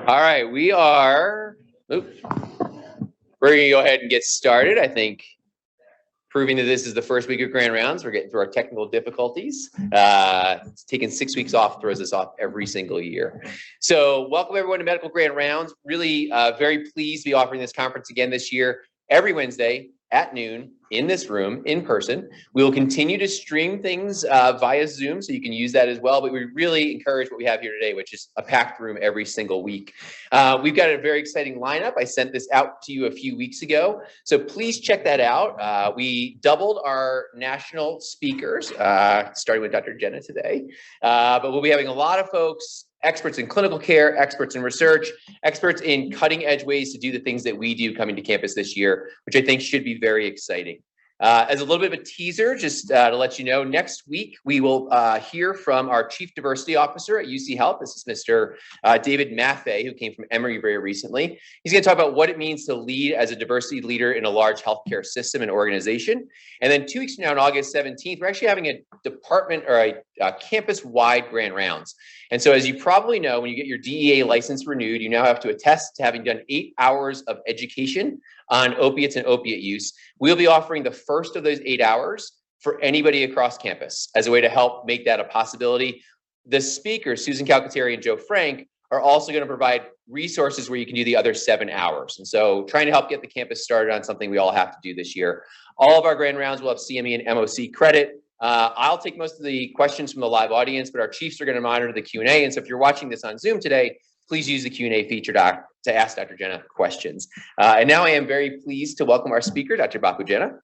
All right, we're going to go ahead and get started. I think proving that this is the first week of Grand Rounds, we're getting through our technical difficulties. It's taking 6 weeks off, throws us off every single year. So welcome everyone to Medical Grand Rounds. Really very pleased to be offering this conference again this year, every Wednesday at noon in this room, in person. We will continue to stream things via Zoom, so you can use that as well, but we really encourage what we have here today, which is a packed room every single week. We've got a very exciting lineup. I sent this out to you a few weeks ago, so please check that out. We doubled our national speakers, starting with Dr. Jena today, but we'll be having a lot of folks, experts in clinical care, experts in research, experts in cutting edge ways to do the things that we do coming to campus this year, which I think should be very exciting. As a little bit of a teaser, just to let you know, next week we will hear from our Chief Diversity Officer at UC Health. This is Mr. David Maffei, who came from Emory very recently. He's going to talk about what it means to lead as a diversity leader in a large healthcare system and organization. And then 2 weeks from now, on August 17th, we're actually having a department or a campus-wide Grand Rounds. And so as you probably know, when you get your DEA license renewed, you now have to attest to having done 8 hours of education on opiates and opiate use. We'll be offering the first of those 8 hours for anybody across campus as a way to help make that a possibility. The speakers, Susan Calcaterri and Joe Frank, are also going to provide resources where you can do the other 7 hours. And so trying to help get the campus started on something we all have to do this year. All of our Grand Rounds will have CME and MOC credit. I'll take most of the questions from the live audience, but our chiefs are going to monitor the Q&A. And so if you're watching this on Zoom today, please use the Q&A feature to ask Dr. Jena questions. And now I am very pleased to welcome our speaker, Dr. Bapu Jena.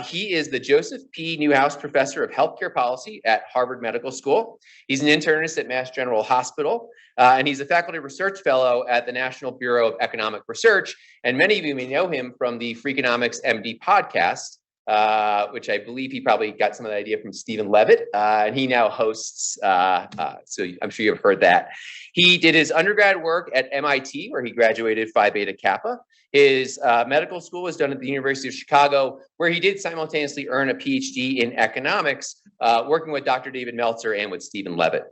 He is the Joseph P. Newhouse Professor of Healthcare Policy at Harvard Medical School. He's an internist at Mass General Hospital, and he's a faculty research fellow at the National Bureau of Economic Research. And many of you may know him from the Freakonomics MD podcast, which I believe he probably got some of the idea from Stephen Levitt, and he now hosts, so I'm sure you've heard that. He did his undergrad work at MIT, where he graduated Phi Beta Kappa. His medical school was done at the University of Chicago, where he did simultaneously earn a PhD in economics, working with Dr. David Meltzer and with Stephen Levitt.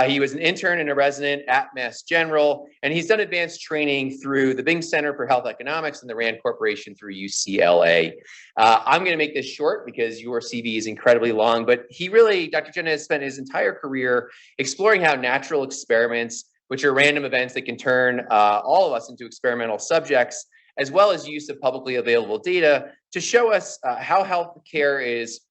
He was an intern and a resident at Mass General, and he's done advanced training through the Bing Center for Health Economics and the RAND Corporation through UCLA. I'm going to make this short because your CV is incredibly long, but he really, Dr. Jena has spent his entire career exploring how natural experiments, which are random events that can turn all of us into experimental subjects, as well as use of publicly available data to show us how healthcare is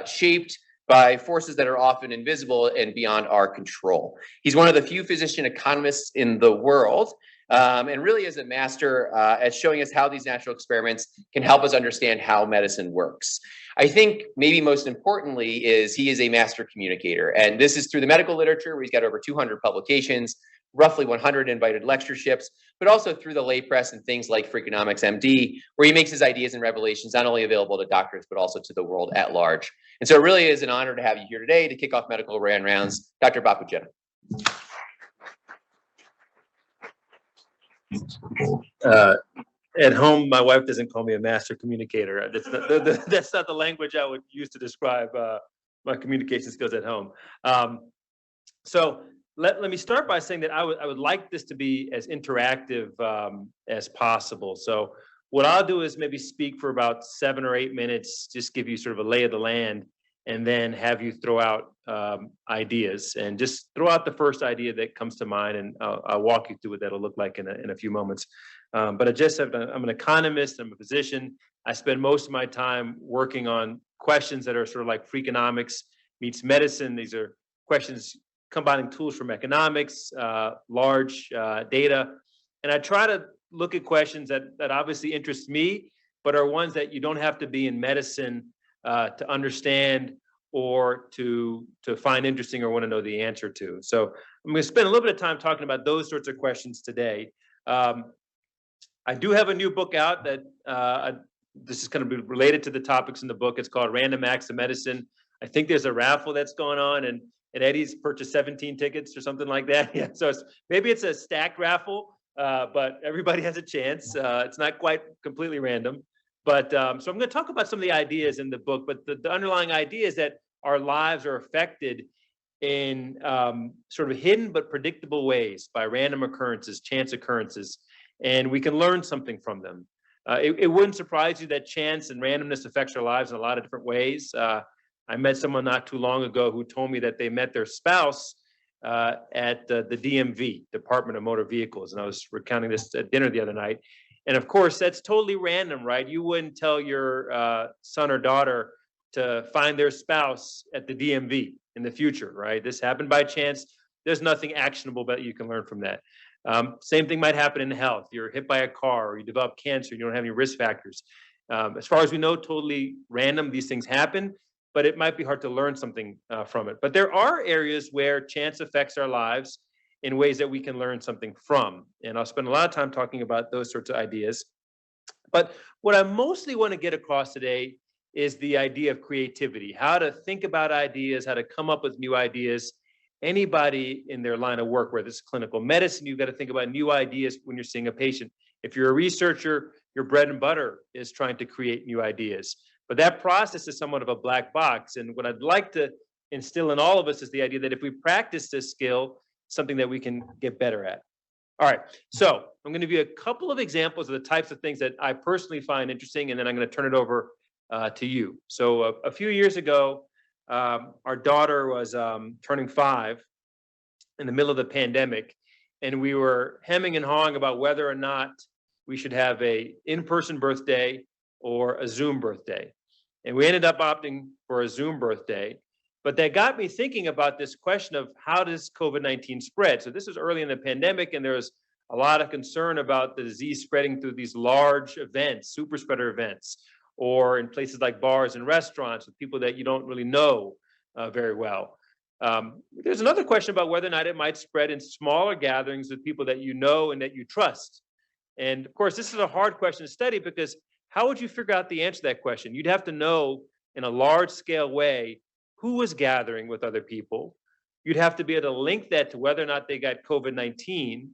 shaped by forces that are often invisible and beyond our control. He's one of the few physician economists in the world, and really is a master at showing us how these natural experiments can help us understand how medicine works. I think maybe most importantly is he is a master communicator, and this is through the medical literature where he's got over 200 publications, roughly 100 invited lectureships, but also through the lay press and things like Freakonomics MD, where he makes his ideas and revelations not only available to doctors, but also to the world at large. And so it really is an honor to have you here today to kick off Medical Grand Rounds. Dr. Bapu Jena. At home, my wife doesn't call me a master communicator. That's not the language I would use to describe my communication skills at home. So let me start by saying that I would like this to be as interactive as possible. So what I'll do is maybe speak for about 7 or 8 minutes, just give you sort of a lay of the land, and then have you throw out ideas, and just throw out the first idea that comes to mind, and I'll walk you through what that'll look like in a few moments. But I'm an economist, I'm a physician. I spend most of my time working on questions that are sort of like Freakonomics meets medicine. These are questions combining tools from economics, large data. And I try to look at questions that obviously interest me, but are ones that you don't have to be in medicine to understand or to find interesting or want to know the answer to. So I'm going to spend a little bit of time talking about those sorts of questions today. I do have a new book out that this is going to be related to the topics in the book. It's called Random Acts of Medicine. I think there's a raffle that's going on, and Eddie's purchased 17 tickets or something like that. Yeah, so maybe it's a stacked raffle, but everybody has a chance. It's not quite completely random. But so I'm going to talk about some of the ideas in the book, but the underlying idea is that our lives are affected in sort of hidden but predictable ways by random occurrences, chance occurrences, and we can learn something from them. It wouldn't surprise you that chance and randomness affects our lives in a lot of different ways. I met someone not too long ago who told me that they met their spouse at the DMV, Department of Motor Vehicles, and I was recounting this at dinner the other night. And of course, that's totally random, right? You wouldn't tell your son or daughter to find their spouse at the DMV in the future, right? This happened by chance. There's nothing actionable that you can learn from that. Same thing might happen in health. You're hit by a car or you develop cancer, you don't have any risk factors. As far as we know, totally random, these things happen, but it might be hard to learn something from it. But there are areas where chance affects our lives in ways that we can learn something from. And I'll spend a lot of time talking about those sorts of ideas. But what I mostly want to get across today is the idea of creativity, how to think about ideas, how to come up with new ideas. Anybody in their line of work, whether it's clinical medicine, you've got to think about new ideas when you're seeing a patient. If you're a researcher, your bread and butter is trying to create new ideas. But that process is somewhat of a black box. And what I'd like to instill in all of us is the idea that if we practice this skill, something that we can get better at. All right, so I'm going to give you a couple of examples of the types of things that I personally find interesting, and then I'm going to turn it over to you. So a few years ago, our daughter was turning 5 in the middle of the pandemic, and we were hemming and hawing about whether or not we should have a in-person birthday or a Zoom birthday. And we ended up opting for a Zoom birthday. But that got me thinking about this question of how does COVID-19 spread? So this was early in the pandemic, and there was a lot of concern about the disease spreading through these large events, super spreader events, or in places like bars and restaurants with people that you don't really know very well. There's another question about whether or not it might spread in smaller gatherings with people that you know and that you trust. And of course, this is a hard question to study because how would you figure out the answer to that question? You'd have to know in a large scale way who was gathering with other people. You'd have to be able to link that to whether or not they got COVID-19.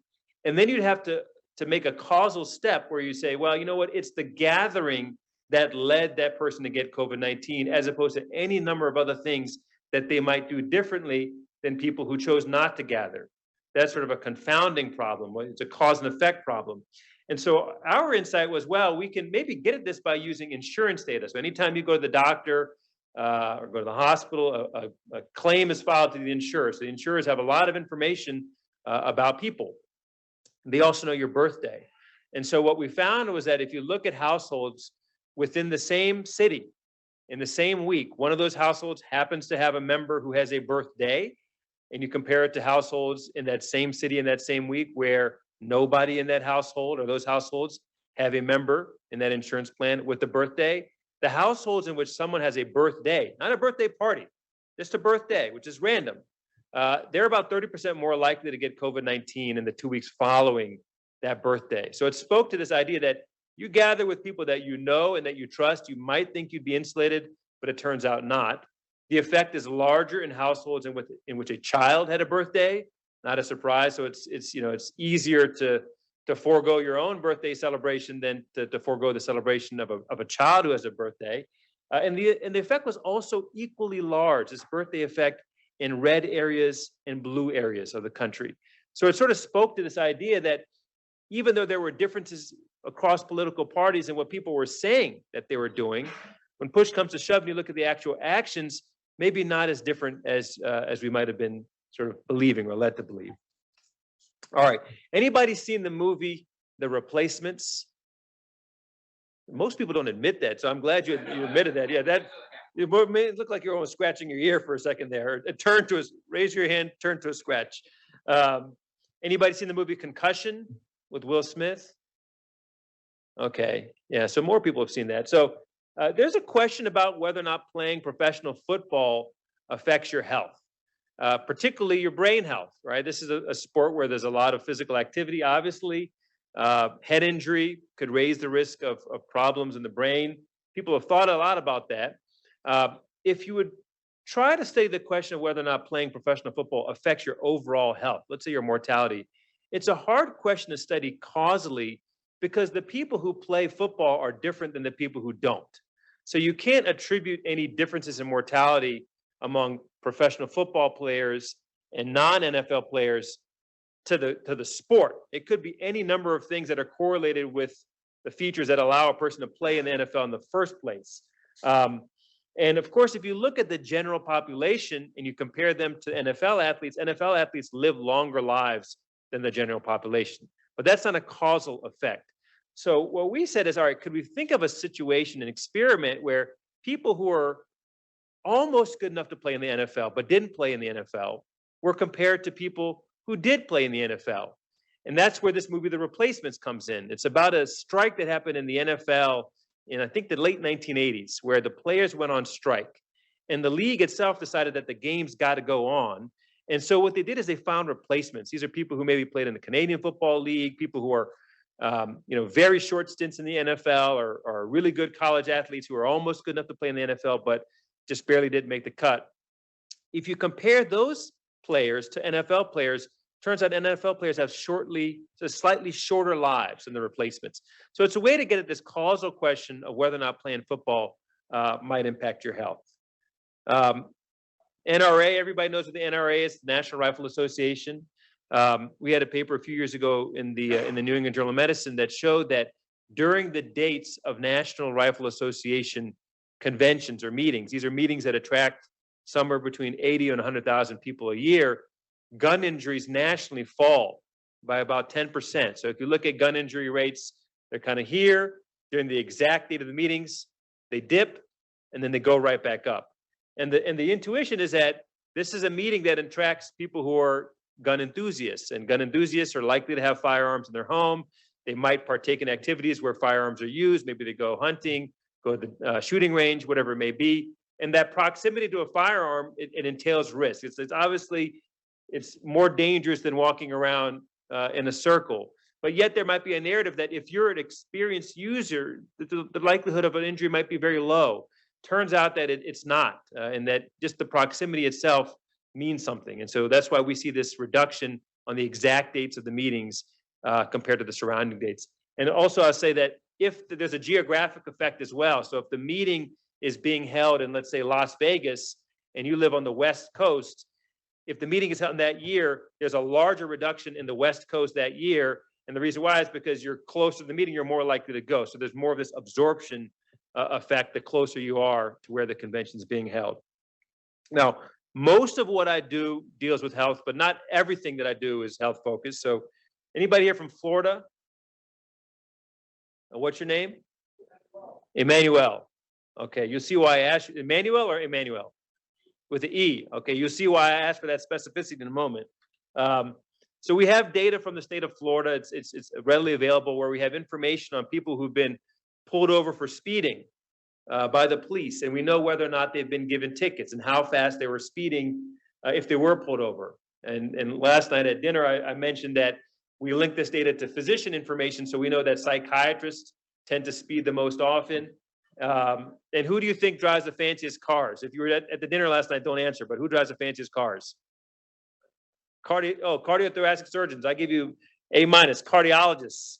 And then you'd have to make a causal step where you say, well, you know what, it's the gathering that led that person to get COVID-19, as opposed to any number of other things that they might do differently than people who chose not to gather. That's sort of a confounding problem. It's a cause and effect problem. And so our insight was, well, we can maybe get at this by using insurance data. So anytime you go to the doctor or go to the hospital, a claim is filed to the insurer. So the insurers have a lot of information about people. They also know your birthday. And so what we found was that if you look at households within the same city, in the same week, one of those households happens to have a member who has a birthday, and you compare it to households in that same city in that same week where nobody in that household or those households have a member in that insurance plan with a birthday, the households in which someone has a birthday, not a birthday party, just a birthday, which is random, they're about 30% more likely to get COVID-19 in the 2 weeks following that birthday. So it spoke to this idea that you gather with people that you know and that you trust, you might think you'd be insulated, but it turns out not. The effect is larger in households in which a child had a birthday, not a surprise. So it's easier to forego your own birthday celebration than to forego the celebration of a child who has a birthday. And the effect was also equally large, this birthday effect in red areas and blue areas of the country. So it sort of spoke to this idea that even though there were differences across political parties and what people were saying that they were doing, when push comes to shove and you look at the actual actions, maybe not as different as we might have been sort of believing or led to believe. All right, anybody seen the movie The Replacements? Most people don't admit that, so I'm glad you admitted that. Yeah, that it looked like you're almost scratching your ear for a second there. Raise your hand, turn to a scratch. Anybody seen the movie Concussion with Will Smith? Okay, yeah, so more people have seen that. So there's a question about whether or not playing professional football affects your health, particularly your brain health, right? This is a sport where there's a lot of physical activity, obviously. Head injury could raise the risk of problems in the brain. People have thought a lot about that. If you would try to study the question of whether or not playing professional football affects your overall health, let's say your mortality, it's a hard question to study causally because the people who play football are different than the people who don't. So you can't attribute any differences in mortality among professional football players and non-NFL players to the sport. It could be any number of things that are correlated with the features that allow a person to play in the NFL in the first place. And of course, if you look at the general population and you compare them to NFL athletes live longer lives than the general population. But that's not a causal effect. So what we said is, all right, could we think of a situation, an experiment where people who are almost good enough to play in the NFL but didn't play in the NFL were compared to people who did play in the NFL? And that's where this movie, The Replacements, comes in. It's about a strike that happened in the NFL in, I think, the late 1980s, where the players went on strike. And the league itself decided that the game's got to go on. And so what they did is they found replacements. These are people who maybe played in the Canadian Football League, people who are very short stints in the NFL, or really good college athletes who are almost good enough to play in the NFL, but just barely didn't make the cut. If you compare those players to NFL players, turns out NFL players have slightly shorter lives than the replacements. So it's a way to get at this causal question of whether or not playing football might impact your health. NRA, everybody knows what the NRA is, the National Rifle Association. We had a paper a few years ago in the New England Journal of Medicine that showed that during the dates of National Rifle Association conventions or meetings, these are meetings that attract somewhere between 80 and 100,000 people a year, gun injuries nationally fall by about 10%. So if you look at gun injury rates, they're kind of here during the exact date of the meetings, they dip, and then they go right back up. And the intuition is that this is a meeting that attracts people who are gun enthusiasts, and gun enthusiasts are likely to have firearms in their home. They might partake in activities where firearms are used. Maybe they go hunting, go to the shooting range, whatever it may be. And that proximity to a firearm, it entails risk. It's obviously, it's more dangerous than walking around in a circle. But yet there might be a narrative that if you're an experienced user, the likelihood of an injury might be very low. Turns out that it's not, and that just the proximity itself means something. And so that's why we see this reduction on the exact dates of the meetings compared to the surrounding dates. And also I'll say that if there's a geographic effect as well. So if the meeting is being held in, let's say, Las Vegas, and you live on the West Coast, if the meeting is held in that year, there's a larger reduction in the West Coast that year. And the reason why is because you're closer to the meeting, you're more likely to go. So there's more of this absorption effect the closer you are to where the convention is being held. Now, most of what I do deals with health, but not everything that I do is health focused. So anybody here from Florida? What's your name? Emmanuel. Okay, you'll see why I asked you. Emmanuel or Emmanuel? With the E. Okay, you'll see why I asked for that specificity in a moment. So we have data from the state of Florida. It's readily available, where we have information on people who've been pulled over for speeding by the police, and we know whether or not they've been given tickets and how fast they were speeding if they were pulled over. And last night at dinner, I mentioned that we link this data to physician information, so we know that psychiatrists tend to speed the most often. And who do you think drives the fanciest cars? If you were at the dinner last night, don't answer, but who drives the fanciest cars? Cardiothoracic surgeons. I give you A-. Cardiologists.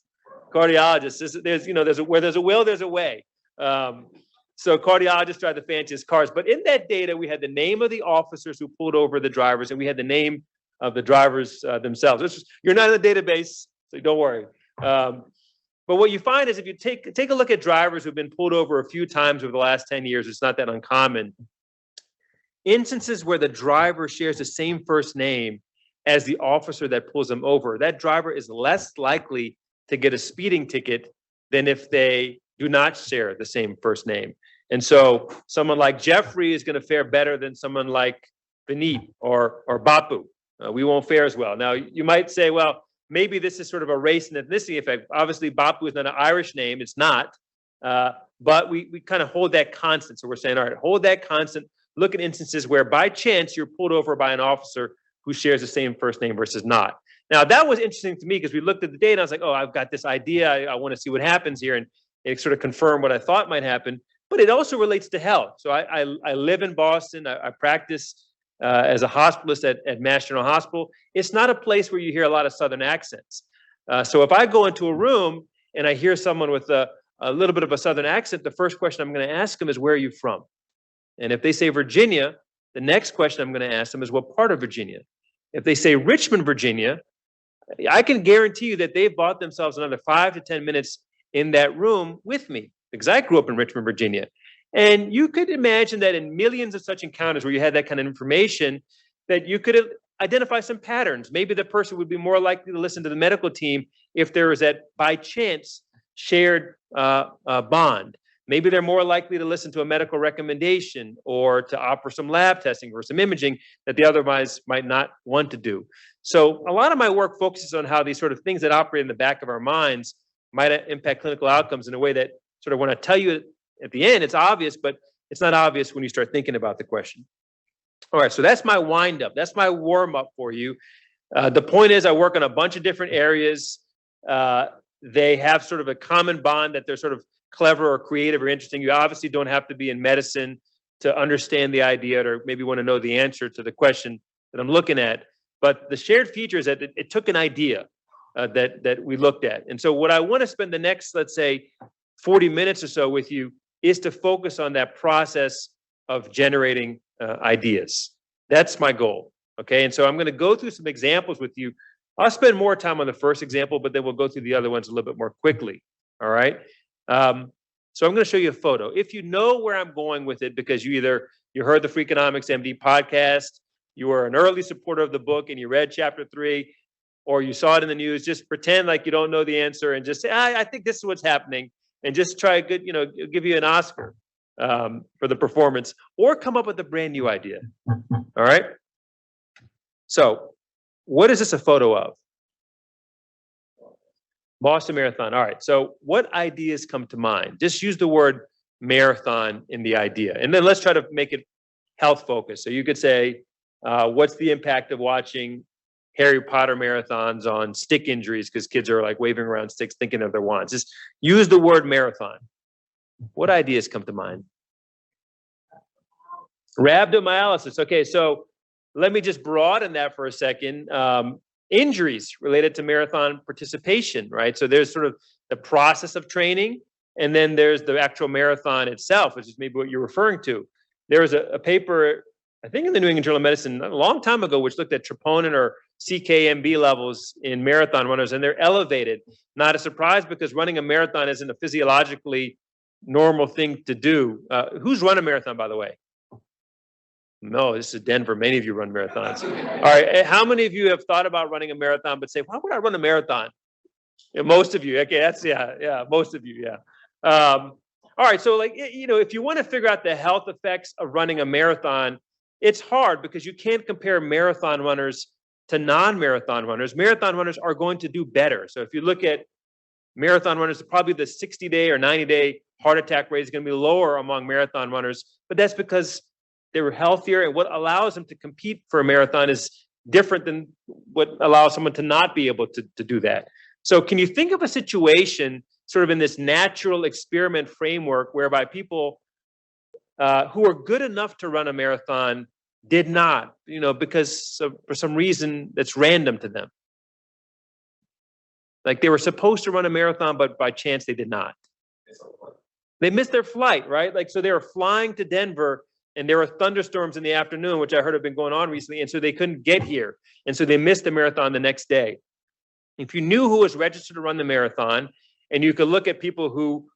Where there's a will, there's a way. So cardiologists drive the fanciest cars. But in that data, we had the name of the officers who pulled over the drivers, and we had the name of the drivers themselves. You're not in the database, so don't worry. But what you find is if you take a look at drivers who've been pulled over a few times over the last 10 years, it's not that uncommon. Instances where the driver shares the same first name as the officer that pulls them over, that driver is less likely to get a speeding ticket than if they do not share the same first name. And so someone like Jeffrey is going to fare better than someone like Vineet or Bapu. We won't fare as well. Now, you might say, well, maybe this is sort of a race and ethnicity effect. Obviously, Bapu is not an Irish name. It's not. But we kind of hold that constant. So we're saying, all right, hold that constant. Look at instances where by chance you're pulled over by an officer who shares the same first name versus not. Now, that was interesting to me because we looked at the data and I was like, oh, I've got this idea. I want to see what happens here. And it sort of confirmed what I thought might happen. But it also relates to health. So I live in Boston. I practice as a hospitalist at Mass General Hospital. It's not a place where you hear a lot of Southern accents. So if I go into a room and I hear someone with a little bit of a Southern accent, the first question I'm going to ask them is, where are you from? And if they say Virginia, the next question I'm going to ask them is, what part of Virginia? If they say Richmond, Virginia, I can guarantee you that they've bought themselves another 5 to 10 minutes in that room with me, because I grew up in Richmond, Virginia. And you could imagine that in millions of such encounters where you had that kind of information, that you could identify some patterns. Maybe the person would be more likely to listen to the medical team if there was that, by chance, shared bond. Maybe they're more likely to listen to a medical recommendation or to offer some lab testing or some imaging that they otherwise might not want to do. So a lot of my work focuses on how these sort of things that operate in the back of our minds might impact clinical outcomes in a way that sort of, when I tell you at the end, it's obvious, but it's not obvious when you start thinking about the question. All right, so that's my wind up. That's my warm up for you. The point is, I work on a bunch of different areas. They have sort of a common bond that they're sort of clever or creative or interesting. You obviously don't have to be in medicine to understand the idea or maybe want to know the answer to the question that I'm looking at. But the shared feature is that it took an idea that we looked at. And so what I want to spend the next, let's say, 40 minutes or so with you is to focus on that process of generating ideas. That's my goal. Okay. And so I'm going to go through some examples with you. I'll spend more time on the first example, but then we'll go through the other ones a little bit more quickly. All right. So I'm going to show you a photo. If you know where I'm going with it, because you heard the Freakonomics MD podcast, you were an early supporter of the book and you read chapter 3, or you saw it in the news, just pretend like you don't know the answer and just say, I think this is what's happening, and just try a good, give you an Oscar for the performance, or come up with a brand new idea. All right. So what is this a photo of? Boston Marathon. All right. So what ideas come to mind? Just use the word marathon in the idea. And then let's try to make it health focused. So you could say, what's the impact of watching Harry Potter marathons on stick injuries? Because kids are like waving around sticks thinking of their wands. Just use the word marathon. What ideas come to mind? Rhabdomyolysis. Okay. So let me just broaden that for a second. Injuries related to marathon participation, right? So there's sort of the process of training, and then there's the actual marathon itself, which is maybe what you're referring to. There was a paper, I think in the New England Journal of Medicine a long time ago, which looked at troponin or CKMB levels in marathon runners, and they're elevated. Not a surprise, because running a marathon isn't a physiologically normal thing to do. Who's run a marathon, by the way? No, this is Denver. Many of you run marathons. All right. How many of you have thought about running a marathon, but say, why would I run a marathon? Yeah, most of you. Okay. That's, yeah. Most of you. Yeah. All right. So if you want to figure out the health effects of running a marathon, it's hard because you can't compare marathon runners to non-marathon runners. Marathon runners are going to do better. So if you look at marathon runners, probably the 60-day or 90-day heart attack rate is going to be lower among marathon runners, but that's because they were healthier, and what allows them to compete for a marathon is different than what allows someone to not be able to do that. So can you think of a situation sort of in this natural experiment framework whereby people who are good enough to run a marathon did not, because for some reason that's random to them? Like they were supposed to run a marathon, but by chance they did not. They missed their flight, right? Like, so they were flying to Denver, and there were thunderstorms in the afternoon, which I heard have been going on recently. And so they couldn't get here. And so they missed the marathon the next day. If you knew who was registered to run the marathon, and you could look at people who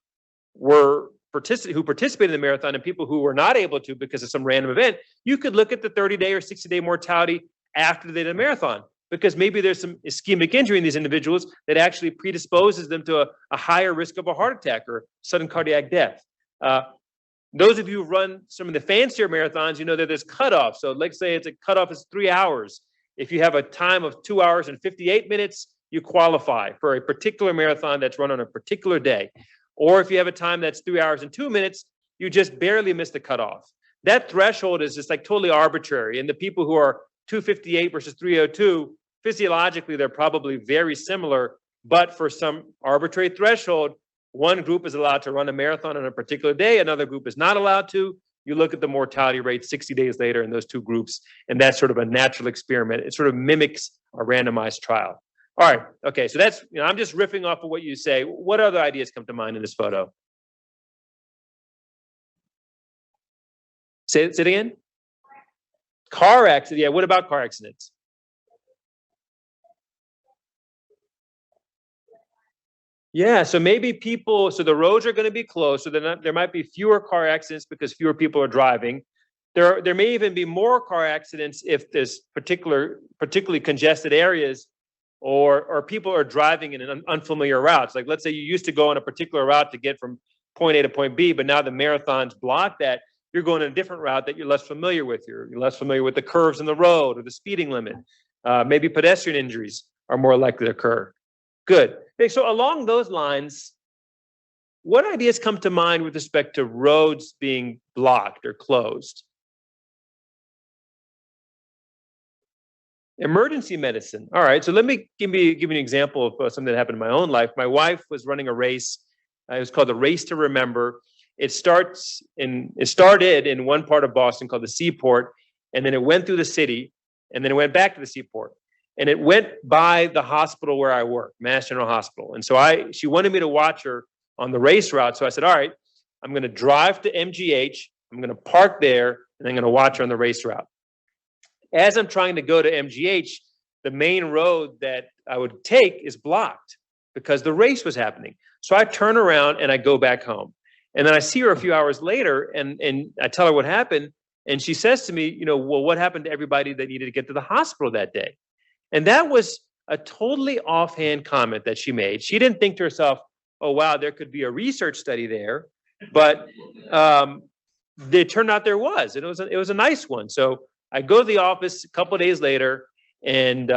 participated in the marathon and people who were not able to because of some random event, you could look at the 30-day or 60-day mortality after they did a marathon, because maybe there's some ischemic injury in these individuals that actually predisposes them to a higher risk of a heart attack or sudden cardiac death. Those of you who run some of the fancier marathons, you know that there's cutoff. So let's say it's a cutoff is 3 hours. If you have a time of 2 hours and 58 minutes, you qualify for a particular marathon that's run on a particular day. Or if you have a time that's 3 hours and 2 minutes, you just barely miss the cutoff. That threshold is just like totally arbitrary. And the people who are 258 versus 302, physiologically, they're probably very similar, but for some arbitrary threshold, one group is allowed to run a marathon on a particular day, another group is not allowed to. You look at the mortality rate 60 days later in those two groups, and that's sort of a natural experiment. It sort of mimics a randomized trial. All right, okay, so that's, I'm just riffing off of what you say. What other ideas come to mind in this photo? Say it again? Car accident. Yeah, what about car accidents? Yeah, so maybe people, so the roads are going to be closed, so there might be fewer car accidents because fewer people are driving. There may even be more car accidents if there's particularly congested areas, or people are driving in an unfamiliar routes. Like let's say you used to go on a particular route to get from point A to point B, but now the marathons block that. You're going a different route that you're less familiar with. You're less familiar with the curves in the road or the speeding limit. Maybe pedestrian injuries are more likely to occur. Good. Okay, so along those lines, what ideas come to mind with respect to roads being blocked or closed? Emergency medicine. All right, so let me give you an example of something that happened in my own life. My wife was running a race. It was called the Race to Remember. It started in one part of Boston called the Seaport, and then it went through the city, and then it went back to the Seaport. And it went by the hospital where I work, Mass General Hospital. And so she wanted me to watch her on the race route. So I said, all right, I'm going to drive to MGH. I'm going to park there, and I'm going to watch her on the race route. As I'm trying to go to MGH, the main road that I would take is blocked because the race was happening. So I turn around and I go back home. And then I see her a few hours later, and I tell her what happened. And she says to me, well, what happened to everybody that needed to get to the hospital that day? And that was a totally offhand comment that she made. She didn't think to herself, oh, wow, there could be a research study there. But it turned out there was. And it was a nice one. So I go to the office a couple of days later, and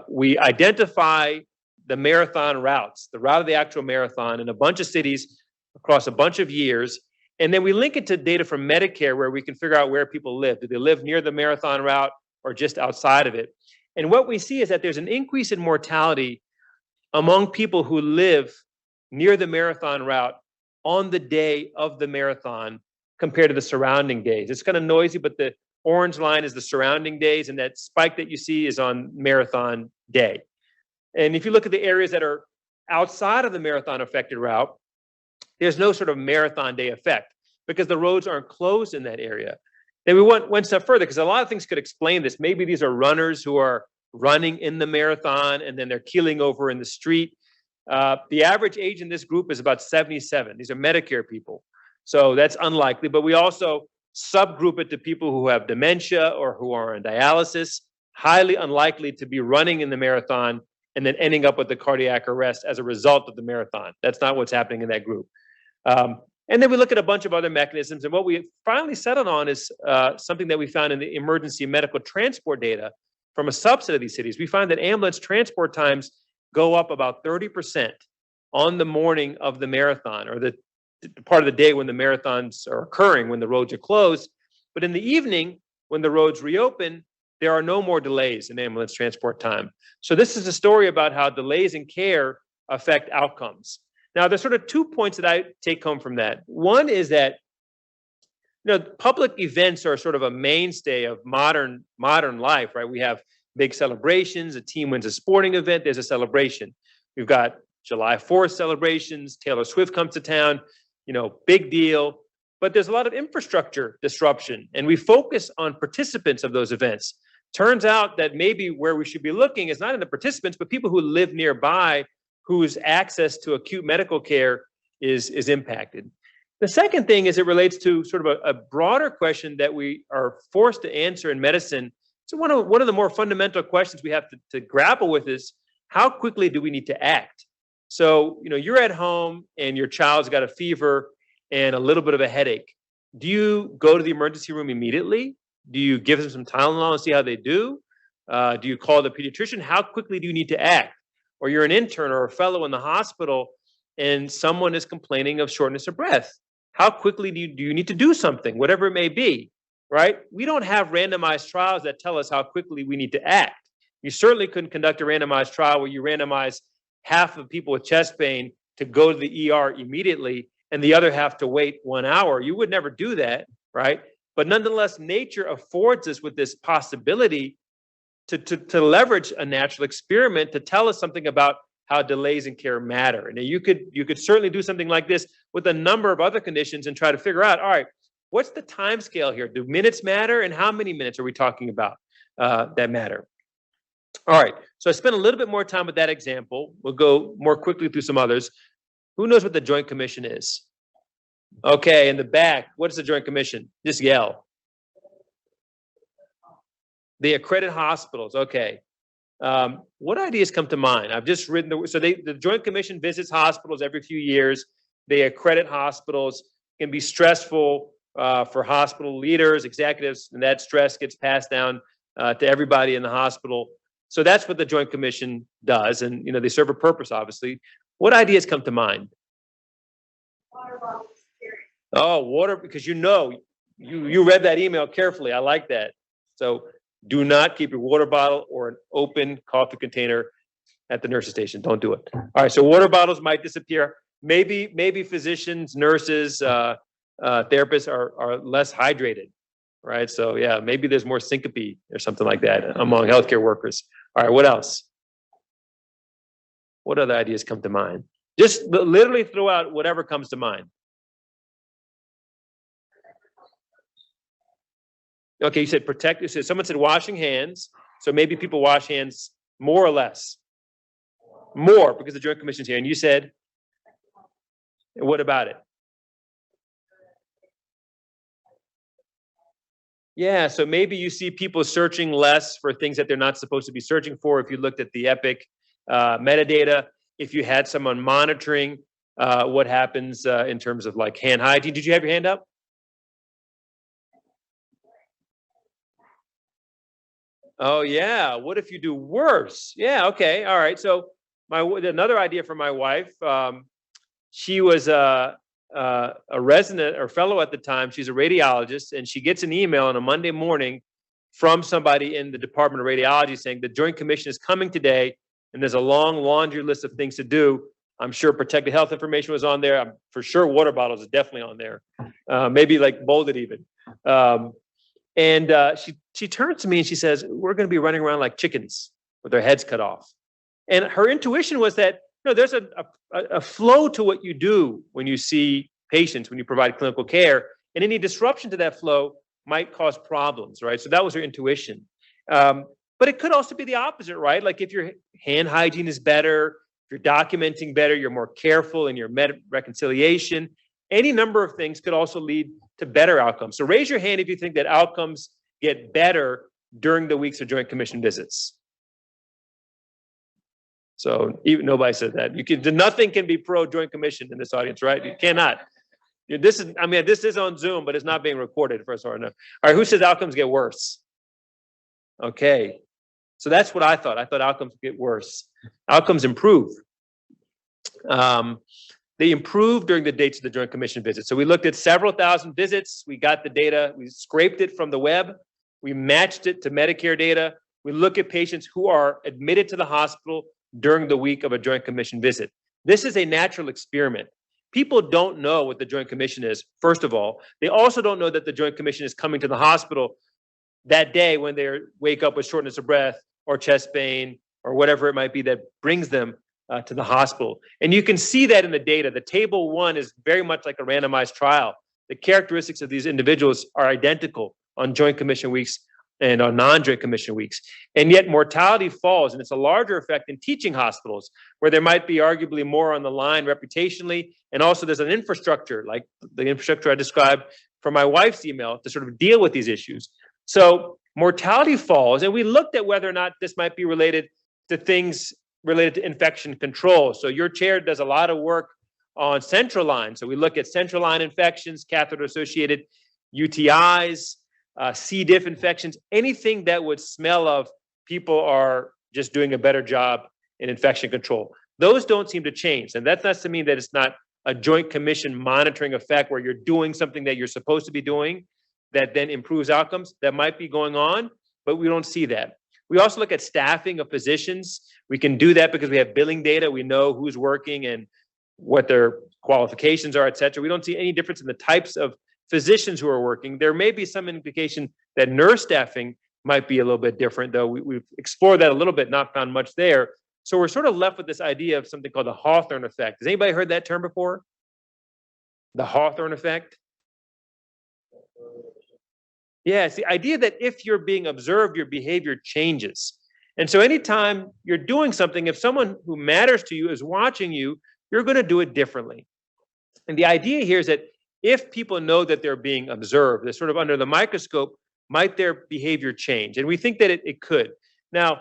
we identify the marathon routes, the route of the actual marathon in a bunch of cities across a bunch of years. And then we link it to data from Medicare where we can figure out where people live. Do they live near the marathon route or just outside of it? And what we see is that there's an increase in mortality among people who live near the marathon route on the day of the marathon compared to the surrounding days. It's kind of noisy, but the orange line is the surrounding days, and that spike that you see is on marathon day. And if you look at the areas that are outside of the marathon affected route, there's no sort of marathon day effect because the roads aren't closed in that area. Then we went one step further because a lot of things could explain this. Maybe these are runners who are running in the marathon and then they're keeling over in the street. The average age in this group is about 77. These are Medicare people. So that's unlikely. But we also subgroup it to people who have dementia or who are on dialysis. Highly unlikely to be running in the marathon and then ending up with a cardiac arrest as a result of the marathon. That's not what's happening in that group. And then we look at a bunch of other mechanisms. And what we finally settled on is something that we found in the emergency medical transport data from a subset of these cities. We find that ambulance transport times go up about 30% on the morning of the marathon, or the part of the day when the marathons are occurring, when the roads are closed. But in the evening, when the roads reopen, there are no more delays in ambulance transport time. So this is a story about how delays in care affect outcomes. Now, there's sort of 2 points that I take home from that. One is that, public events are sort of a mainstay of modern life, right? We have big celebrations. A team wins a sporting event, there's a celebration. We've got July 4th celebrations. Taylor Swift comes to town, big deal. But there's a lot of infrastructure disruption, and we focus on participants of those events. Turns out that maybe where we should be looking is not in the participants, but people who live nearby, whose access to acute medical care is impacted. The second thing is it relates to sort of a broader question that we are forced to answer in medicine. So one of the more fundamental questions we have to grapple with is, how quickly do we need to act? So, you're at home and your child's got a fever and a little bit of a headache. Do you go to the emergency room immediately? Do you give them some Tylenol and see how they do? Do you call the pediatrician? How quickly do you need to act? Or you're an intern or a fellow in the hospital and someone is complaining of shortness of breath. How quickly do you need to do something, whatever it may be, right? We don't have randomized trials that tell us how quickly we need to act. You certainly couldn't conduct a randomized trial where you randomize half of people with chest pain to go to the ER immediately and the other half to wait 1 hour. You would never do that, right? But nonetheless, nature affords us with this possibility to leverage a natural experiment to tell us something about how delays in care matter. And you could certainly do something like this with a number of other conditions and try to figure out, all right, what's the time scale here? Do minutes matter? And how many minutes are we talking about that matter? All right, so I spent a little bit more time with that example. We'll go more quickly through some others. Who knows what the Joint Commission is? Okay, in the back, what is the Joint Commission? Just yell. They accredit hospitals. Okay. What ideas come to mind? I've just written the Joint Commission visits hospitals every few years. They accredit hospitals. It can be stressful for hospital leaders, executives, and that stress gets passed down to everybody in the hospital. So that's what the Joint Commission does, and they serve a purpose, obviously. What ideas come to mind? Water bottle security. Oh, water, because you read that email carefully. I like that. So do not keep your water bottle or an open coffee container at the nurse's station. Don't do it. All right, so water bottles might disappear. Maybe physicians, nurses, therapists are less hydrated, right? So yeah, maybe there's more syncope or something like that among healthcare workers. All right, what else? What other ideas come to mind? Just literally throw out whatever comes to mind. Okay, you said protect. You said someone said washing hands. So maybe people wash hands more or less. More, because the Joint Commission's here. And you said, what about it? Yeah, so maybe you see people searching less for things that they're not supposed to be searching for. If you looked at the Epic metadata, if you had someone monitoring what happens in terms of like hand hygiene. Did you have your hand up? Oh yeah, what if you do worse? Yeah, okay, all right. So another idea from my wife, she was a resident or fellow at the time. She's a radiologist, and she gets an email on a Monday morning from somebody in the Department of Radiology saying the Joint Commission is coming today, and there's a long laundry list of things to do. I'm sure protected health information was on there. I'm for sure water bottles is definitely on there, maybe like bolded even. And she turns to me and she says, "We're going to be running around like chickens with our heads cut off." And her intuition was that there's a flow to what you do when you see patients, when you provide clinical care, and any disruption to that flow might cause problems, right? So that was her intuition. But it could also be the opposite, right? Like if your hand hygiene is better, if you're documenting better, you're more careful in your reconciliation, any number of things could also lead to better outcomes. So raise your hand if you think that outcomes get better during the weeks of Joint Commission visits. So even nobody said that. Nothing can be pro Joint Commission in this audience, right? You cannot. This is on Zoom, but it's not being recorded for us. All right, who says outcomes get worse? Okay, so that's what I thought. I thought outcomes get worse. Outcomes improve. They improve during the dates of the Joint Commission visit. So we looked at several thousand visits. We got the data. We scraped it from the web. We matched it to Medicare data. We look at patients who are admitted to the hospital during the week of a Joint Commission visit. This is a natural experiment. People don't know what the Joint Commission is, first of all. They also don't know that the Joint Commission is coming to the hospital that day when they wake up with shortness of breath or chest pain or whatever it might be that brings them to the hospital. And you can see that in the data. The table 1 is very much like a randomized trial. The characteristics of these individuals are identical on Joint Commission weeks and on non-Joint Commission weeks. And yet mortality falls, and it's a larger effect in teaching hospitals where there might be arguably more on the line reputationally. And also there's an infrastructure, like the infrastructure I described from my wife's email, to sort of deal with these issues. So mortality falls, and we looked at whether or not this might be related to things related to infection control. So your chair does a lot of work on central line. So we look at central line infections, catheter-associated UTIs, C. diff infections, anything that would smell of people are just doing a better job in infection control. Those don't seem to change. And that's not to mean that it's not a Joint Commission monitoring effect where you're doing something that you're supposed to be doing that then improves outcomes. That might be going on, but we don't see that. We also look at staffing of physicians. We can do that because we have billing data. We know who's working and what their qualifications are, et cetera. We don't see any difference in the types of physicians who are working. There may be some indication that nurse staffing might be a little bit different, though we've explored that a little bit, not found much there. So we're sort of left with this idea of something called the Hawthorne effect. Has anybody heard that term before? The Hawthorne effect? Yeah, it's the idea that if you're being observed, your behavior changes. And so anytime you're doing something, if someone who matters to you is watching you, you're going to do it differently. And the idea here is that if people know that they're being observed, they're sort of under the microscope, might their behavior change? And we think that it could. Now,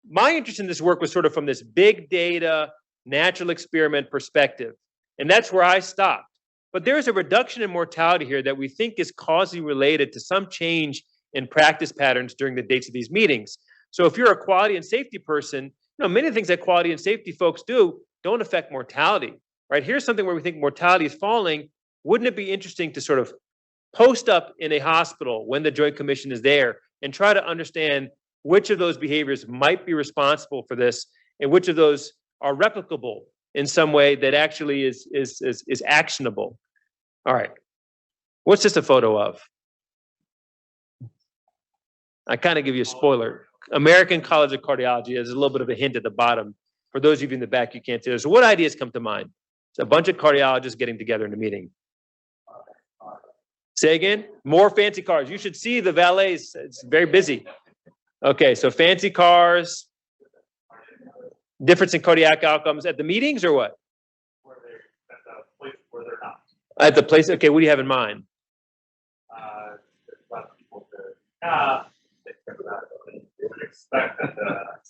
my interest in this work was sort of from this big data, natural experiment perspective. And that's where I stopped. But there's a reduction in mortality here that we think is causally related to some change in practice patterns during the dates of these meetings. So if you're a quality and safety person, many of the things that quality and safety folks do don't affect mortality, right? Here's something where we think mortality is falling. Wouldn't it be interesting to sort of post up in a hospital when the Joint Commission is there and try to understand which of those behaviors might be responsible for this and which of those are replicable in some way that actually is actionable? All right. What's this a photo of? I kind of give you a spoiler. American College of Cardiology. There's a little bit of a hint at the bottom. For those of you in the back, you can't see this. So what ideas come to mind? It's a bunch of cardiologists getting together in a meeting. Say again? More fancy cars. You should see the valets. It's very busy. Okay, so fancy cars. Difference in cardiac outcomes at the meetings or what? Where they're at the place where they're not. At the place, okay, what do you have in mind? There's a lot of people they would expect that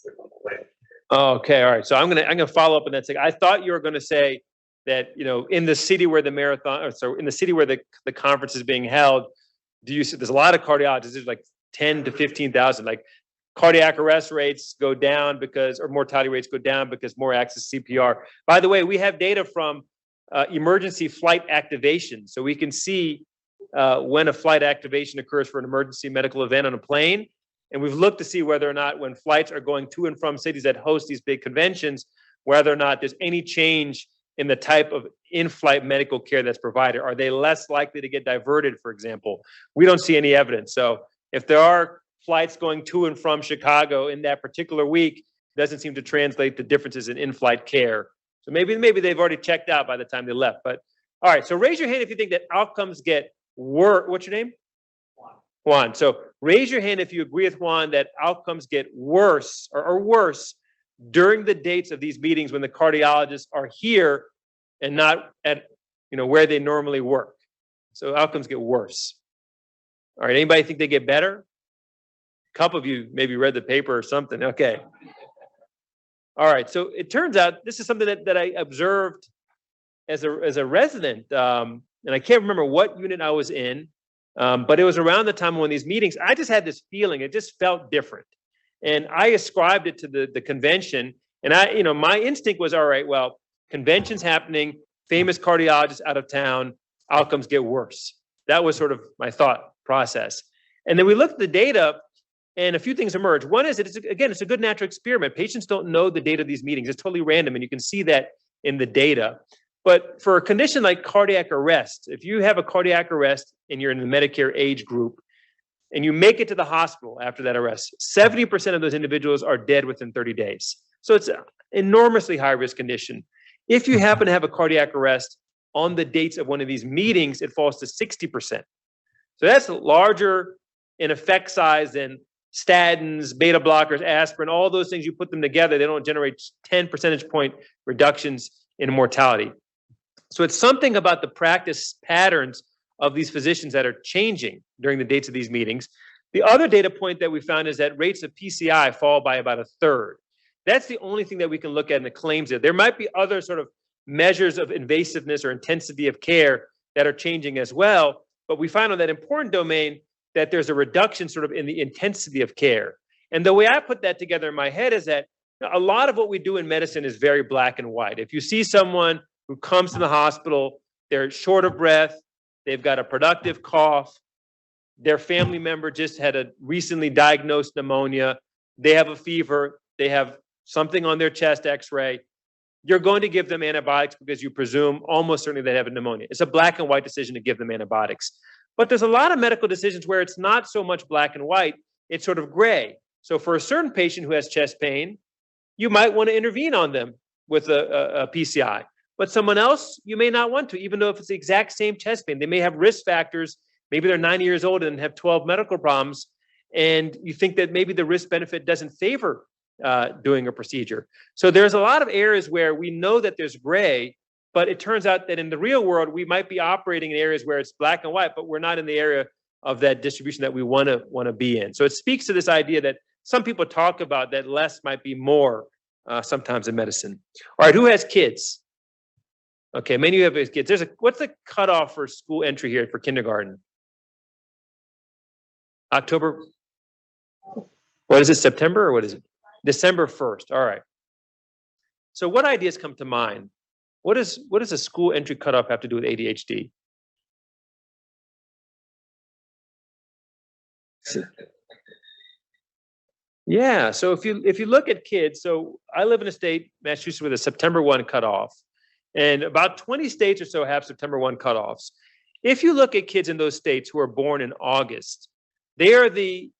the way. Okay, all right. So I'm gonna follow up on that. I thought you were gonna say that in the city where the marathon, or so in the city where the conference is being held, do you see there's a lot of cardiologists? There's like 10 to 15,000. Like cardiac arrest rates go down or mortality rates go down because more access to CPR. By the way, we have data from emergency flight activation, so we can see when a flight activation occurs for an emergency medical event on a plane. And we've looked to see whether or not when flights are going to and from cities that host these big conventions, whether or not there's any change in the type of in-flight medical care that's provided. Are they less likely to get diverted, for example? We don't see any evidence. So if there are flights going to and from Chicago in that particular week, it doesn't seem to translate to differences in in-flight care. So maybe they've already checked out by the time they left. But all right, so raise your hand if you think that outcomes get worse. What's your name? Juan. So raise your hand if you agree with Juan that outcomes get worse or worse during the dates of these meetings when the cardiologists are here and not at where they normally work. So outcomes get worse. All right, anybody think they get better? A couple of you maybe read the paper or something. Okay. All right, so it turns out this is something that I observed as a resident, and I can't remember what unit I was in. But it was around the time of one of these meetings, I just had this feeling, it just felt different. And I ascribed it to the convention. And my instinct was, all right, well, convention's happening, famous cardiologists out of town, outcomes get worse. That was sort of my thought process. And then we looked at the data and a few things emerged. One is that it's a good natural experiment. Patients don't know the date of these meetings. It's totally random. And you can see that in the data. But for a condition like cardiac arrest, if you have a cardiac arrest and you're in the Medicare age group and you make it to the hospital after that arrest, 70% of those individuals are dead within 30 days. So it's an enormously high risk condition. If you happen to have a cardiac arrest on the dates of one of these meetings, it falls to 60%. So that's larger in effect size than statins, beta blockers, aspirin, all those things. You put them together, they don't generate 10 percentage point reductions in mortality. So it's something about the practice patterns of these physicians that are changing during the dates of these meetings. The other data point that we found is that rates of PCI fall by about a third. That's the only thing that we can look at in the claims there. There might be other sort of measures of invasiveness or intensity of care that are changing as well, but we find on that important domain that there's a reduction sort of in the intensity of care. And the way I put that together in my head is that a lot of what we do in medicine is very black and white. If you see someone who comes to the hospital, they're short of breath, they've got a productive cough, their family member just had a recently diagnosed pneumonia, they have a fever, they have something on their chest x-ray, you're going to give them antibiotics because you presume almost certainly they have a pneumonia. It's a black and white decision to give them antibiotics. But there's a lot of medical decisions where it's not so much black and white, it's sort of gray. So for a certain patient who has chest pain, you might want to intervene on them with a PCI. But someone else, you may not want to, even though if it's the exact same chest pain. They may have risk factors. Maybe they're 90 years old and have 12 medical problems, and you think that maybe the risk benefit doesn't favor doing a procedure. So there's a lot of areas where we know that there's gray, but it turns out that in the real world, we might be operating in areas where it's black and white, but we're not in the area of that distribution that we want to be in. So it speaks to this idea that some people talk about that less might be more sometimes in medicine. All right, who has kids? Okay, many of you have kids. What's the cutoff for school entry here for kindergarten? October? What is it, September or what is it? December 1st, all right. So what ideas come to mind? What does a school entry cutoff have to do with ADHD? Yeah, so if you look at kids, so I live in a state, Massachusetts, with a September 1 cutoff, and about 20 states or so have September 1 cutoffs. If you look at kids in those states who are born in August, they are the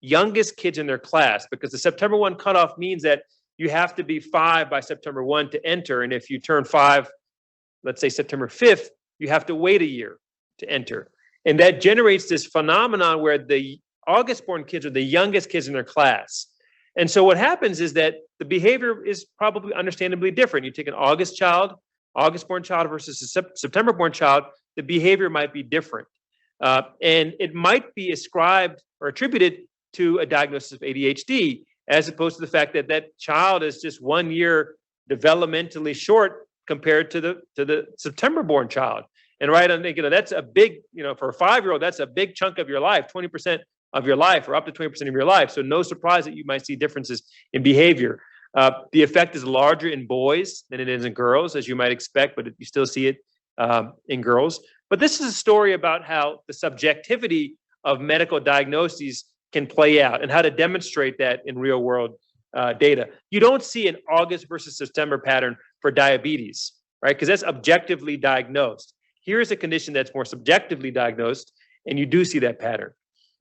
youngest kids in their class, because the September 1 cutoff means that you have to be 5 by September 1 to enter. And if you turn 5, let's say September 5th, you have to wait a year to enter. And that generates this phenomenon where the August-born kids are the youngest kids in their class. And so what happens is that the behavior is probably understandably different. You take an August-born child versus a September-born child, the behavior might be different. And it might be ascribed or attributed to a diagnosis of ADHD, as opposed to the fact that that child is just 1 year developmentally short compared to the September-born child. And right, I'm thinking, that's a big, for a 5-year-old, that's a big chunk of your life, 20% of your life, or up to 20% of your life. So no surprise that you might see differences in behavior. The effect is larger in boys than it is in girls, as you might expect, but you still see it in girls. But this is a story about how the subjectivity of medical diagnoses can play out and how to demonstrate that in real world data. You don't see an August versus September pattern for diabetes, right? Because that's objectively diagnosed. Here's a condition that's more subjectively diagnosed, and you do see that pattern.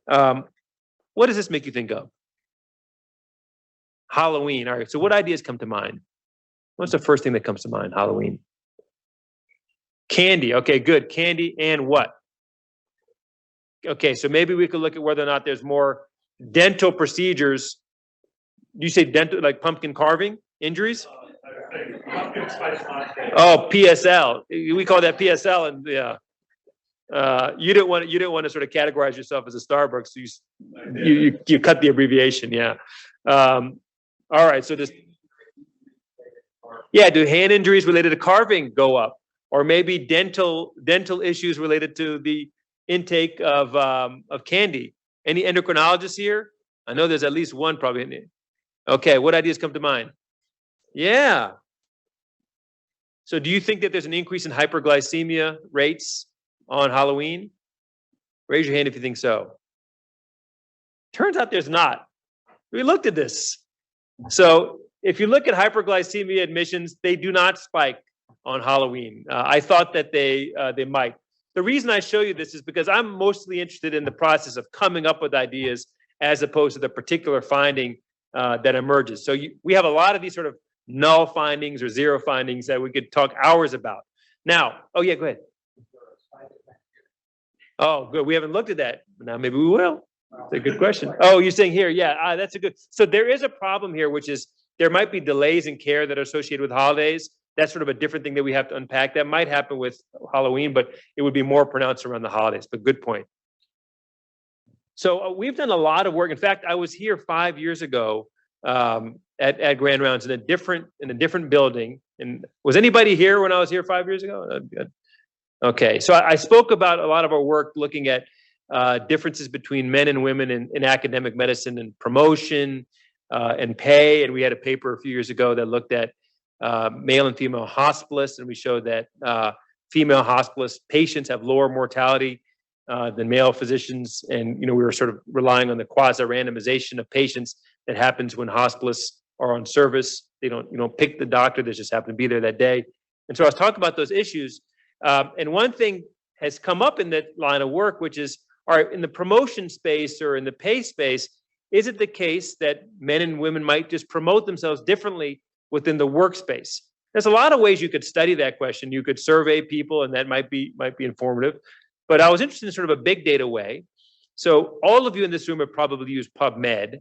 What does this make you think of? Halloween. All right, so what ideas come to mind? What's the first thing that comes to mind? Halloween. Candy. Okay, good. Candy and what? Okay, so maybe we could look at whether or not there's more dental procedures. You say dental, like pumpkin carving injuries? Oh, PSL. We call that PSL, and yeah. You didn't want to sort of categorize yourself as a Starbucks. So you cut the abbreviation, yeah. All right, so this. Yeah, do hand injuries related to carving go up, or maybe dental issues related to the intake of candy? Any endocrinologists here? I know there's at least one probably. Okay, what ideas come to mind? Yeah. So do you think that there's an increase in hyperglycemia rates on Halloween? Raise your hand if you think so. Turns out there's not. We looked at this. So if you look at hyperglycemia admissions, they do not spike on Halloween. I thought that they might. The reason I show you this is because I'm mostly interested in the process of coming up with ideas as opposed to the particular finding that emerges. So we have a lot of these sort of null findings or zero findings that we could talk hours about. Now, oh yeah, go ahead. Oh, good. We haven't looked at that. Now maybe we will. That's a good question. Oh, you're saying here, yeah, that's a good. So there is a problem here, which is there might be delays in care that are associated with holidays. That's sort of a different thing that we have to unpack. That might happen with Halloween, but it would be more pronounced around the holidays. But good point. So we've done a lot of work. In fact, I was here 5 years ago at Grand Rounds in a different building. And was anybody here when I was here 5 years ago? Okay, so I spoke about a lot of our work looking at differences between men and women in academic medicine and promotion and pay. And we had a paper a few years ago that looked at male and female hospitalists, and we showed that female hospitalist patients have lower mortality than male physicians. And we were sort of relying on the quasi-randomization of patients that happens when hospitalists are on service. They don't pick the doctor; they just happen to be there that day. And so I was talking about those issues. And one thing has come up in that line of work, which is, all right, in the promotion space or in the pay space, is it the case that men and women might just promote themselves differently within the workspace? There's a lot of ways you could study that question. You could survey people, and that might be informative. But I was interested in sort of a big data way. So all of you in this room have probably used PubMed.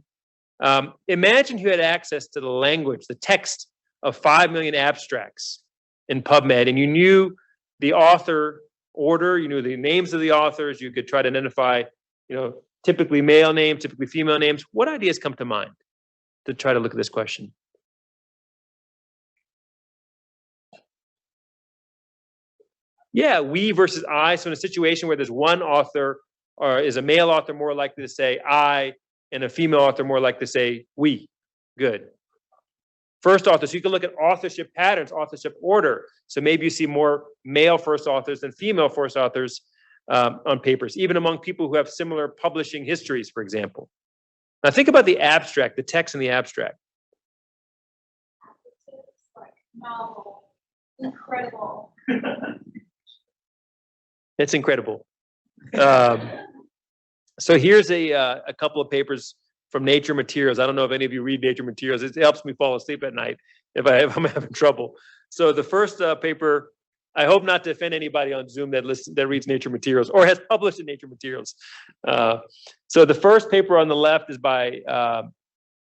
Imagine you had access to the language, the text of 5 million abstracts in PubMed, and you knew the author order, you knew the names of the authors, you could try to identify, typically male names, typically female names. What ideas come to mind to try to look at this question? Yeah, we versus I. So in a situation where there's one author, or is a male author more likely to say I, and a female author more likely to say we. Good. First author, so you can look at authorship patterns, authorship order. So maybe you see more male first authors than female first authors on papers, even among people who have similar publishing histories, for example. Now think about the abstract, the text in the abstract. Like novel, incredible. It's incredible. So here's a couple of papers from Nature Materials. I don't know if any of you read Nature Materials. It helps me fall asleep at night if I'm having trouble. So the first paper, I hope not to offend anybody on Zoom that reads Nature Materials or has published in Nature Materials. So the first paper on the left is by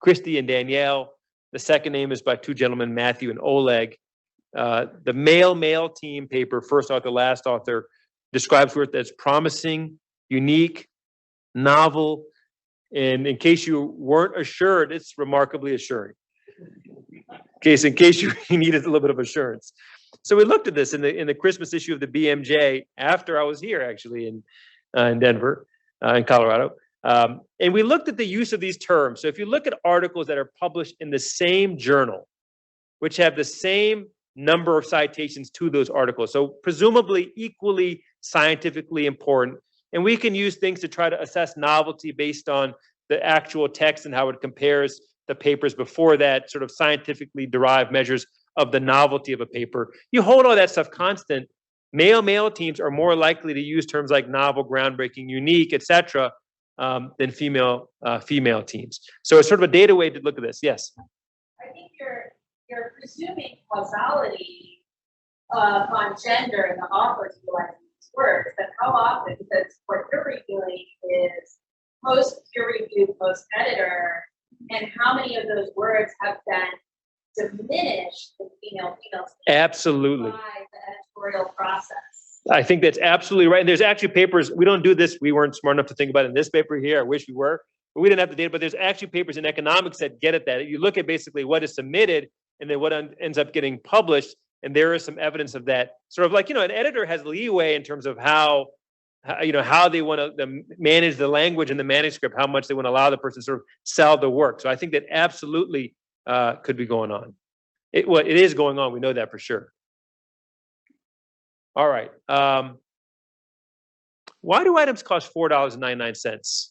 Christy and Danielle. The second name is by two gentlemen, Matthew and Oleg. The male team paper, first author, last author, describes work that's promising, unique, novel, and in case you weren't assured, it's remarkably assuring. In case you needed a little bit of assurance. So we looked at this in the Christmas issue of the BMJ after I was here, actually, in Denver, in Colorado. And we looked at the use of these terms. So if you look at articles that are published in the same journal, which have the same number of citations to those articles, so presumably equally scientifically important, and we can use things to try to assess novelty based on the actual text and how it compares the papers before that, sort of scientifically derived measures of the novelty of a paper. You hold all that stuff constant, male teams are more likely to use terms like novel, groundbreaking, unique, etc., than female teams. So it's sort of a data way to look at this. Yes? I think you're presuming causality on gender and the authors utilizing these words, but how often, because what you're reviewing is post-peer review, post-editor, and how many of those words have been diminished in female Absolutely. by the editorial process. I think that's absolutely right. And there's actually papers, we don't do this, we weren't smart enough to think about it in this paper here, I wish we were, but we didn't have the data, but there's actually papers in economics that get at that. You look at basically what is submitted and then what ends up getting published, and there is some evidence of that. Sort of like, an editor has leeway in terms of how they want to manage the language in the manuscript, how much they want to allow the person to sort of sell the work. So I think that absolutely could be going on. It is going on. We know that for sure. All right. Why do items cost $4.99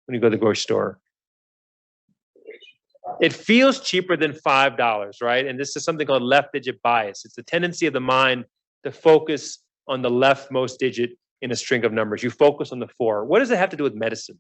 when you go to the grocery store? It feels cheaper than $5, right? And this is something called left digit bias. It's the tendency of the mind to focus on the leftmost digit in a string of numbers. You focus on the 4. What does it have to do with medicine?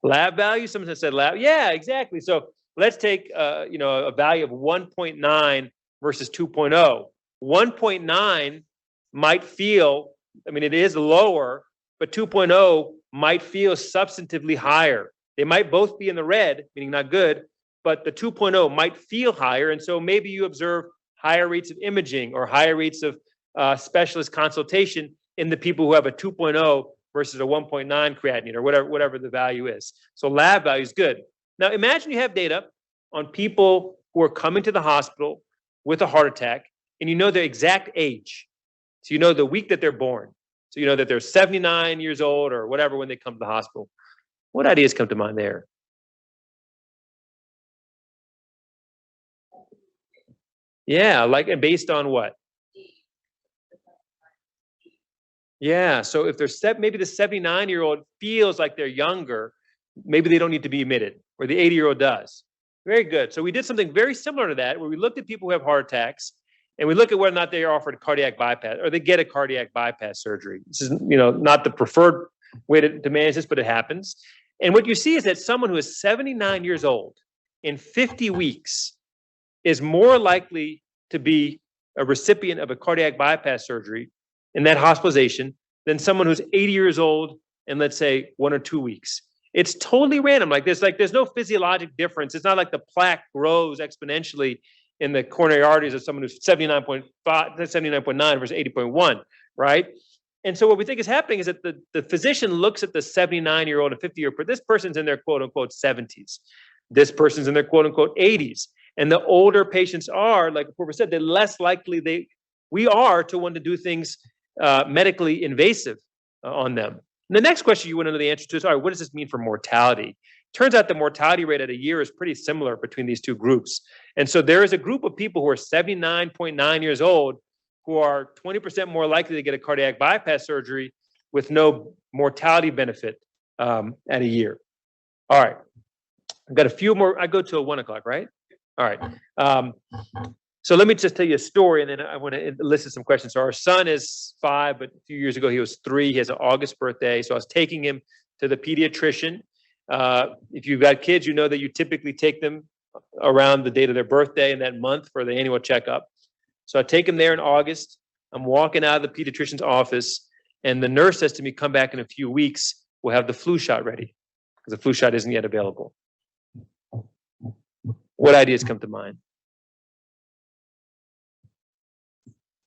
Lab value? Someone said lab. Yeah, exactly. So let's take a value of 1.9 versus 2.0. 1.9 might feel, it is lower, but 2.0 might feel substantively higher. They might both be in the red, meaning not good, but the 2.0 might feel higher. And so maybe you observe higher rates of imaging or higher rates of specialist consultation in the people who have a 2.0 versus a 1.9 creatinine or whatever the value is. So lab value is good. Now imagine you have data on people who are coming to the hospital with a heart attack, and you know their exact age. So you know the week that they're born. So you know that they're 79 years old or whatever when they come to the hospital. What ideas come to mind there? Yeah, and based on what? Yeah, so if maybe the 79-year-old feels like they're younger, maybe they don't need to be admitted, or the 80-year-old does. Very good. So we did something very similar to that, where we looked at people who have heart attacks, and we look at whether or not they are offered a cardiac bypass, or they get a cardiac bypass surgery. This is, not the preferred way to manage this, but it happens. And what you see is that someone who is 79 years old in 50 weeks is more likely to be a recipient of a cardiac bypass surgery in that hospitalization than someone who's 80 years old in, let's say, 1 or 2 weeks. It's totally random. There's no physiologic difference. It's not like the plaque grows exponentially in the coronary arteries of someone who's 79.5, 79.9 versus 80.1, right? And so what we think is happening is that the physician looks at the 79-year-old and 50-year-old, this person's in their quote unquote 70s. This person's in their quote unquote 80s. And the older patients are, like the professor said, they're less likely we are to want to do things medically invasive on them. And the next question you want to know the answer to is, all right, what does this mean for mortality? Turns out the mortality rate at a year is pretty similar between these two groups. And so there is a group of people who are 79.9 years old who are 20% more likely to get a cardiac bypass surgery with no mortality benefit at a year. All right, I've got a few more. I go till 1 o'clock, right? All right. So let me just tell you a story, and then I want to elicit some questions. So our son is 5, but a few years ago he was 3. He has an August birthday. So I was taking him to the pediatrician. If you've got kids, you know that you typically take them around the date of their birthday in that month for the annual checkup. So I take him there in August. I'm walking out of the pediatrician's office, and the nurse says to me, come back in a few weeks. We'll have the flu shot ready, because the flu shot isn't yet available. What ideas come to mind?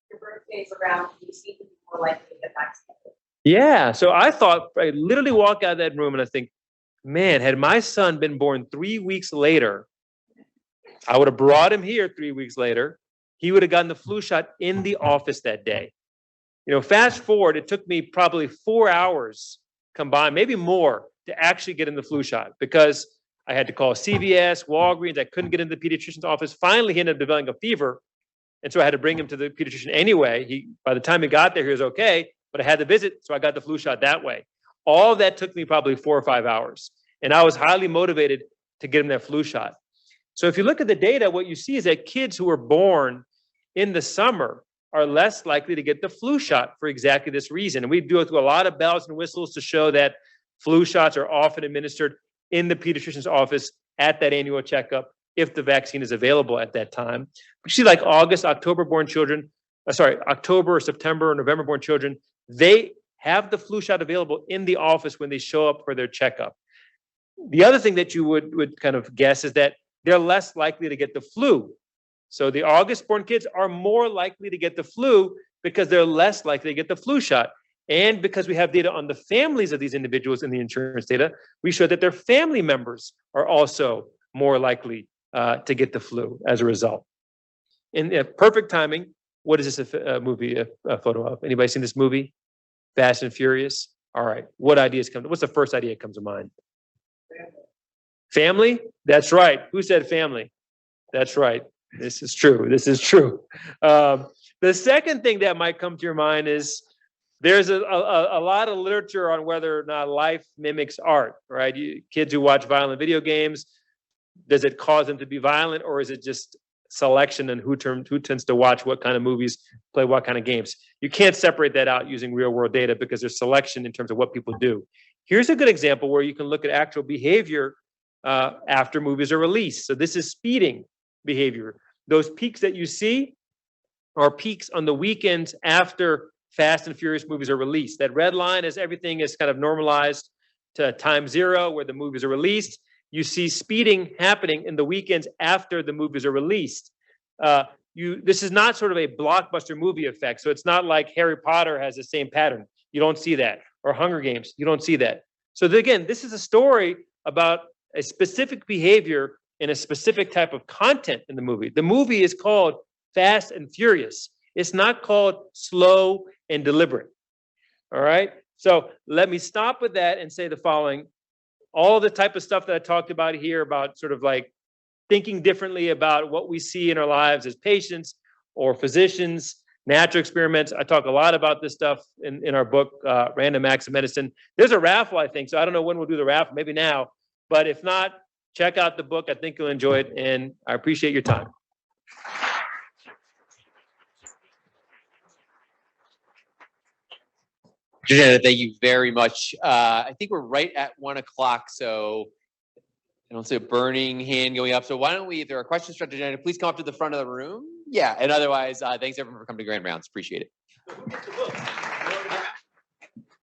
Your birthday's around, you seem to be more likely to get vaccinated. Yeah, so I thought, I literally walk out of that room and I think, man, had my son been born 3 weeks later, I would have brought him here 3 weeks later. He would have gotten the flu shot in the office that day. You know, fast forward, it took me probably 4 hours combined, maybe more, to actually get in the flu shot, because I had to call CVS, Walgreens. I couldn't get into the pediatrician's office. Finally, he ended up developing a fever. And so I had to bring him to the pediatrician anyway. By the time he got there, he was okay, but I had to visit. So I got the flu shot that way. All of that took me probably 4 or 5 hours. And I was highly motivated to get him that flu shot. So if you look at the data, what you see is that kids who are born in the summer are less likely to get the flu shot for exactly this reason. And we go through a lot of bells and whistles to show that flu shots are often administered in the pediatrician's office at that annual checkup if the vaccine is available at that time. You see, like August, October born children, October, September, or November born children, they have the flu shot available in the office when they show up for their checkup. The other thing that you would kind of guess is that they're less likely to get the flu. So the August born kids are more likely to get the flu because they're less likely to get the flu shot. And because we have data on the families of these individuals in the insurance data, we show that their family members are also more likely to get the flu as a result. In perfect timing, what is this movie a photo of? Anybody seen this movie? Fast and Furious? All right. What's the first idea that comes to mind? Family? That's right. Who said family? That's right. This is true. This is true. The second thing that might come to your mind is there's a lot of literature on whether or not life mimics art, right? Kids who watch violent video games, does it cause them to be violent, or is it just selection and who tends to watch what kind of movies, play what kind of games? You can't separate that out using real world data because there's selection in terms of what people do. Here's a good example where you can look at actual behavior after movies are released. So this is speeding behavior. Those peaks that you see are peaks on the weekends after Fast and Furious movies are released. That red line is everything is kind of normalized to time 0 where the movies are released. You see speeding happening in the weekends after the movies are released. This is not sort of a blockbuster movie effect. So it's not like Harry Potter has the same pattern. You don't see that. Or Hunger Games, you don't see that. So again, this is a story about a specific behavior in a specific type of content in the movie. The movie is called Fast and Furious. It's not called Slow and Deliberate. All right. So let me stop with that and say the following. All the type of stuff that I talked about here about sort of like thinking differently about what we see in our lives as patients or physicians, natural experiments. I talk a lot about this stuff in our book, Random Acts of Medicine. There's a raffle, I think. So I don't know when we'll do the raffle, maybe now. But if not, check out the book. I think you'll enjoy it. And I appreciate your time. Jena, thank you very much. I think we're right at 1 o'clock, so I don't see a burning hand going up. So why don't we, if there are questions for Jena, please come up to the front of the room. Yeah, and otherwise, thanks everyone for coming to Grand Rounds. Appreciate it. So who gets the book?